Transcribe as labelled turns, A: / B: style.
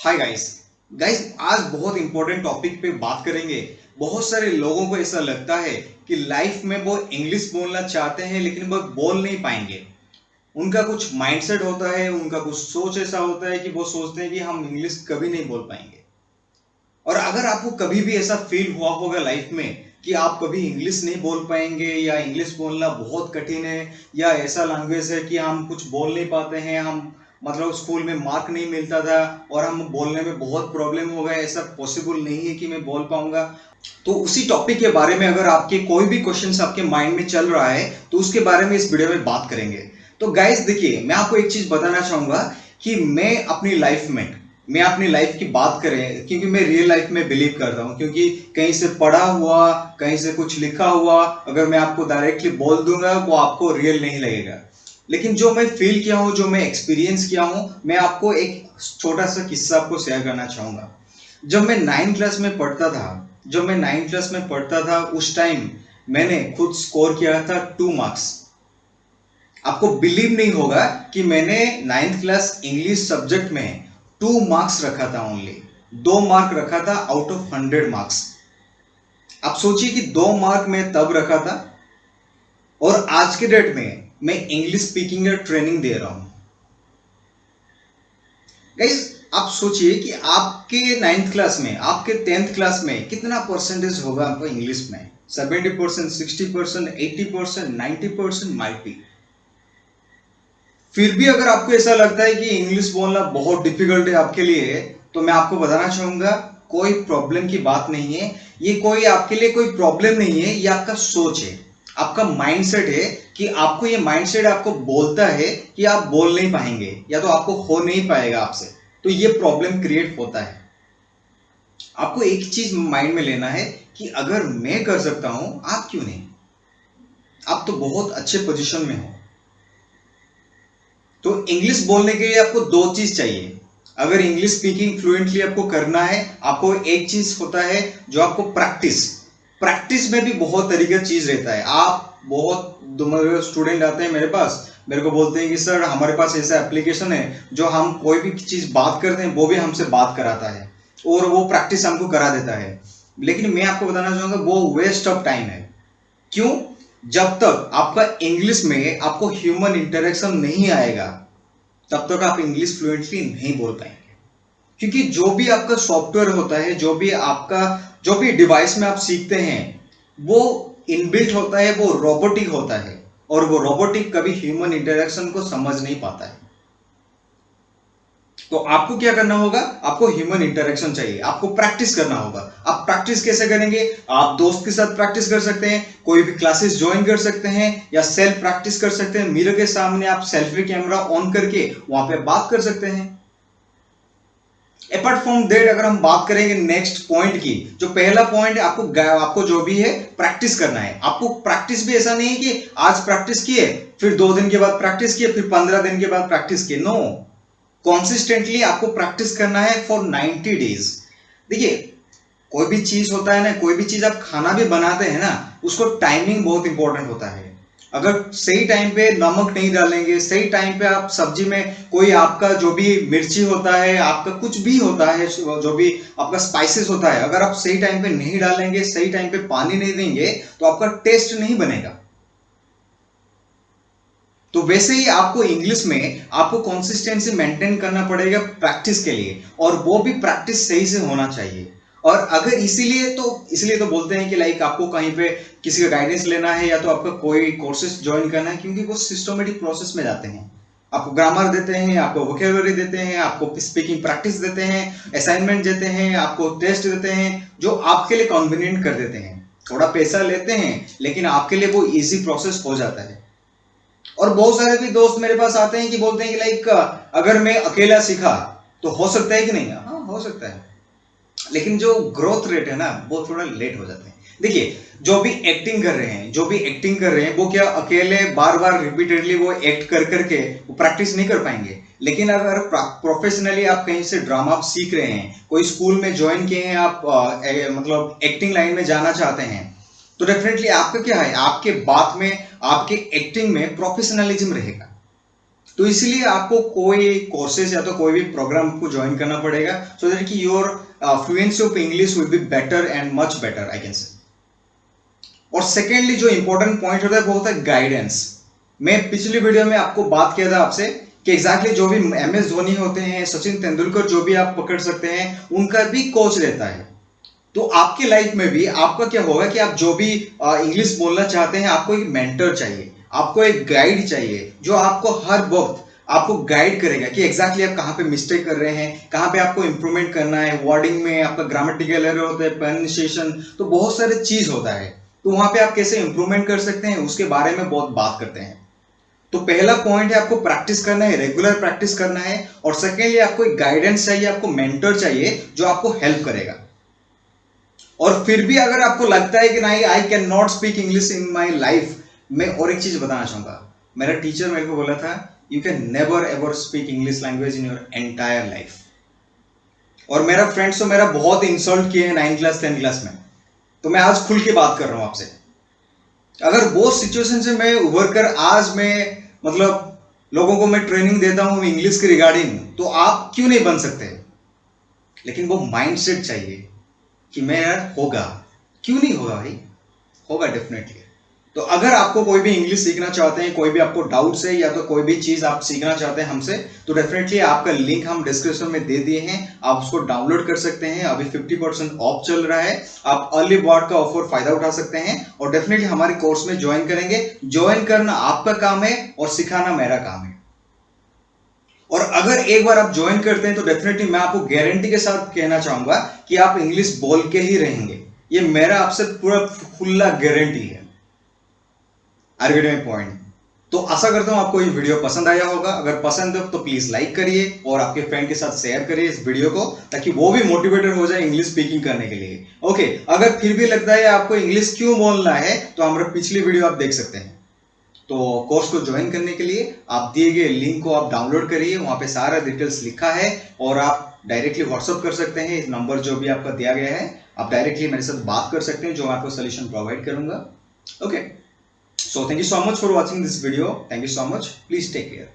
A: Hi guys guys आज बहुत important topic पे बात करेंगे। बहुत सारे लोगों को ऐसा लगता है कि लाइफ में वो इंग्लिश बोलना चाहते हैं लेकिन वो बोल नहीं पाएंगे। उनका कुछ माइंडसेट होता है, उनका कुछ सोच ऐसा होता है कि वो सोचते हैं कि हम इंग्लिश कभी नहीं बोल पाएंगे। और अगर आपको कभी भी ऐसा फील हुआ होगा लाइफ में कि आप कभी इंग्लिश नहीं बोल पाएंगे या इंग्लिश बोलना बहुत कठिन है या ऐसा लैंग्वेज है कि हम कुछ बोल नहीं पाते हैं, हम मतलब स्कूल में मार्क नहीं मिलता था और हम बोलने में बहुत प्रॉब्लम हो गया, ऐसा पॉसिबल नहीं है कि मैं बोल पाऊंगा। तो उसी टॉपिक के बारे में अगर आपके कोई भी क्वेश्चंस आपके माइंड में चल रहा है तो उसके बारे में इस वीडियो में बात करेंगे। तो गाइस देखिए, मैं आपको एक चीज बताना चाहूंगा कि मैं अपनी लाइफ की बात करें, क्योंकि मैं रियल लाइफ में बिलीव करता हूँ, क्योंकि कहीं से पढ़ा हुआ, कहीं से कुछ लिखा हुआ अगर मैं आपको डायरेक्टली बोल दूंगा वो आपको रियल नहीं लगेगा। लेकिन जो मैं फील किया हूँ, जो मैं एक्सपीरियंस किया हूँ, मैं आपको एक छोटा सा किस्सा आपको शेयर करना चाहूंगा। जब मैं नाइन्थ क्लास में पढ़ता था उस टाइम मैंने खुद स्कोर किया था 2 मार्क्स। आपको बिलीव नहीं होगा कि मैंने नाइन्थ क्लास इंग्लिश सब्जेक्ट में 2 मार्क्स रखा था, ओनली 2 मार्क रखा था आउट ऑफ 100 मार्क्स। आप सोचिए कि 2 मार्क मैं तब रखा था और आज के डेट में मैं इंग्लिश स्पीकिंग का ट्रेनिंग दे रहा हूं। गाइस, आप सोचिए कि आपके नाइन्थ क्लास में, आपके 10th क्लास में कितना परसेंटेज होगा आपको इंग्लिश में? 70%, 60%, 80%, 90% माइट बी। फिर भी अगर आपको ऐसा लगता है कि इंग्लिश बोलना बहुत डिफिकल्ट है आपके लिए, तो मैं आपको बताना चाहूंगा कोई प्रॉब्लम की बात नहीं है। ये कोई आपके लिए कोई प्रॉब्लम नहीं है, ये आपका सोच है, आपका माइंडसेट है कि आपको ये माइंडसेट आपको बोलता है कि आप बोल नहीं पाएंगे या तो आपको हो नहीं पाएगा आपसे। तो ये प्रॉब्लम क्रिएट होता है। आपको एक चीज माइंड में लेना है कि अगर मैं कर सकता हूं, आप क्यों नहीं? आप तो बहुत अच्छे पोजीशन में हो। तो इंग्लिश बोलने के लिए आपको दो चीज चाहिए। अगर इंग्लिश स्पीकिंग फ्लुएंटली आपको करना है, आपको एक चीज होता है जो आपको प्रैक्टिस। प्रैक्टिस में भी बहुत तरीके का चीज रहता है। आप बहुत स्टूडेंट आते हैं मेरे पास, मेरे को बोलते हैं कि सर हमारे पास ऐसा एप्लीकेशन है जो हम कोई भी चीज बात करते हैं वो भी हमसे बात कराता है और वो प्रैक्टिस हमको करा देता है। लेकिन मैं आपको बताना चाहूंगा वो वेस्ट ऑफ टाइम है। क्यों? जब तक आपका इंग्लिश में आपको ह्यूमन इंटरेक्शन नहीं आएगा तब तक आप इंग्लिश फ्लुएंटली नहीं बोल पाएंगे। क्योंकि जो भी आपका सॉफ्टवेयर होता है, जो भी डिवाइस में आप सीखते हैं, वो इनबिल्ट होता है, वो रोबोटिक होता है और वो रोबोटिक कभी ह्यूमन इंटरेक्शन को समझ नहीं पाता है। तो आपको क्या करना होगा? आपको ह्यूमन इंटरेक्शन चाहिए, आपको प्रैक्टिस करना होगा। आप प्रैक्टिस कैसे करेंगे? आप दोस्त के साथ प्रैक्टिस कर सकते हैं, कोई भी क्लासेस ज्वाइन कर सकते हैं या सेल्फ प्रैक्टिस कर सकते हैं। मिरर के सामने आप सेल्फी कैमरा ऑन करके वहां पे बात कर सकते हैं। अपार्ट फ्रॉम दैट, अगर हम बात करेंगे नेक्स्ट पॉइंट की, जो पहला पॉइंट है, आपको जो भी है प्रैक्टिस करना है। आपको प्रैक्टिस भी ऐसा नहीं है कि आज प्रैक्टिस किए, फिर 2 दिन के बाद प्रैक्टिस किए, फिर 15 दिन के बाद प्रैक्टिस किए। नो, कॉन्सिस्टेंटली आपको प्रैक्टिस करना है फॉर 90 डेज। देखिए, कोई भी चीज होता है ना, कोई भी चीज आप खाना भी बनाते हैं ना, उसको टाइमिंग बहुत इंपॉर्टेंट होता है। अगर सही टाइम पे नमक नहीं डालेंगे, सही टाइम पे आप सब्जी में कोई आपका जो भी मिर्ची होता है, आपका कुछ भी होता है, जो भी आपका स्पाइसेस होता है, अगर आप सही टाइम पे नहीं डालेंगे, सही टाइम पे पानी नहीं देंगे, तो आपका टेस्ट नहीं बनेगा। तो वैसे ही आपको इंग्लिश में आपको कंसिस्टेंसी मेंटेन करना पड़ेगा प्रैक्टिस के लिए, और वो भी प्रैक्टिस सही से होना चाहिए। और अगर इसीलिए तो बोलते हैं कि लाइक आपको कहीं पे किसी का गाइडेंस लेना है या तो आपका कोई कोर्सेज ज्वाइन करना है, क्योंकि वो सिस्टमेटिक प्रोसेस में जाते हैं। आपको ग्रामर देते हैं, आपको वोकेबलरी देते हैं, आपको स्पीकिंग प्रैक्टिस देते हैं, असाइनमेंट देते हैं, आपको टेस्ट देते हैं, जो आपके लिए कन्वीनियंट कर देते हैं। थोड़ा पैसा लेते हैं लेकिन आपके लिए वो इजी प्रोसेस हो जाता है। और बहुत सारे भी दोस्त मेरे पास आते हैं कि बोलते हैं कि लाइक अगर मैं अकेला सीखा तो हो सकता है कि नहीं? हाँ, हो सकता है, लेकिन जो ग्रोथ रेट है ना वो थोड़ा लेट हो जाता है। देखिए, जो भी एक्टिंग कर रहे हैं वो क्या अकेले बार बार रिपीटेडली वो एक्ट कर करके वो प्रैक्टिस नहीं कर पाएंगे। लेकिन अगर प्रोफेशनली आप कहीं से ड्रामा सीख रहे हैं, कोई स्कूल में ज्वाइन किए हैं, आप मतलब एक्टिंग लाइन में जाना चाहते हैं, तो डेफिनेटली आपका क्या है, आपके बात में, आपके एक्टिंग में प्रोफेशनलिज्म रहेगा। तो इसलिए आपको कोई कोर्सेज या तो कोई भी प्रोग्राम को ज्वाइन करना पड़ेगा सो दैट कि your fluency of English will be better and much better I can say. और सेकेंडली जो इंपॉर्टेंट पॉइंट होता है वो होता है गाइडेंस। मैं पिछली वीडियो में आपको बात किया था आपसे कि एग्जैक्टली जो भी MS धोनी होते हैं, सचिन तेंदुलकर जो भी आप पकड़ सकते हैं, उनका भी कोच रहता है। तो आपकी लाइफ में भी आपका क्या होगा कि आप जो भी इंग्लिश बोलना चाहते हैं, आपको एक मेंटर चाहिए, आपको एक गाइड चाहिए जो आपको हर वक्त आपको गाइड करेगा कि एग्जैक्टली आप कहाँ पे मिस्टेक कर रहे हैं, कहाँ पे आपको इंप्रूवमेंट करना है, वर्डिंग में आपका ग्रामेटिकल एरर होता है, प्रोनाउंसिएशन, तो बहुत सारे चीज होता है। तो वहां पे आप कैसे इंप्रूवमेंट कर सकते हैं उसके बारे में बहुत बात करते हैं। तो पहला पॉइंट है आपको प्रैक्टिस करना है, रेगुलर प्रैक्टिस करना है। और सेकेंडली आपको एक गाइडेंस चाहिए, आपको मेंटर चाहिए जो आपको हेल्प करेगा। और फिर भी अगर आपको लगता है कि नहीं I can not speak English in my life, मैं और एक चीज बताना चाहूंगा। मेरा टीचर मेरे को बोला था you can never ever speak English language in your entire life. और मेरा फ्रेंड्स तो मेरा बहुत इंसल्ट किए हैं 9th क्लास 10th क्लास में, तो मैं आज खुल के बात कर रहा हूं आपसे। अगर वो सिचुएशन से मैं उभर कर आज मैं मतलब लोगों को मैं ट्रेनिंग देता हूं इंग्लिश के रिगार्डिंग, तो आप क्यों नहीं बन सकते? लेकिन वो माइंडसेट चाहिए कि मेरा होगा। क्यों नहीं होगा भाई, होगा डेफिनेटली। तो अगर आपको कोई भी इंग्लिश सीखना चाहते हैं, कोई भी आपको डाउट्स है या तो कोई भी चीज आप सीखना चाहते हैं हमसे, तो डेफिनेटली आपका लिंक हम डिस्क्रिप्शन में दे दिए हैं, आप उसको डाउनलोड कर सकते हैं। अभी 50% ऑफ चल रहा है, आप अर्ली बर्ड का ऑफर फायदा उठा सकते हैं और डेफिनेटली हमारे कोर्स में ज्वाइन करेंगे। ज्वाइन करना आपका काम है और सिखाना मेरा काम है। और अगर एक बार आप ज्वाइन करते हैं तो डेफिनेटली मैं आपको गारंटी के साथ कहना चाहूंगा कि आप इंग्लिश बोल के ही रहेंगे। ये मेरा आपसे पूरा खुला गारंटी है। Are get my point? तो आशा करता हूं आपको ये वीडियो पसंद आया होगा। अगर पसंद हो तो प्लीज लाइक करिए और आपके फ्रेंड के साथ शेयर करिए इस वीडियो को, ताकि वो भी मोटिवेटेड हो जाए इंग्लिश स्पीकिंग करने के लिए। ओके, अगर फिर भी लगता है आपको इंग्लिश क्यों बोलना है तो हमारा पिछली वीडियो आप देख सकते हैं। तो कोर्स को ज्वाइन करने के लिए आप दिए गए लिंक को आप डाउनलोड करिए, वहां पे सारा डिटेल्स लिखा है और आप डायरेक्टली व्हाट्सअप कर सकते हैं। इस नंबर जो भी आपका दिया गया है, आप डायरेक्टली मेरे साथ बात कर सकते हैं, जो मैं आपको सोल्यूशन प्रोवाइड करूंगा। Okay, so thank you so much for watching this video. Thank you so much. Please take care.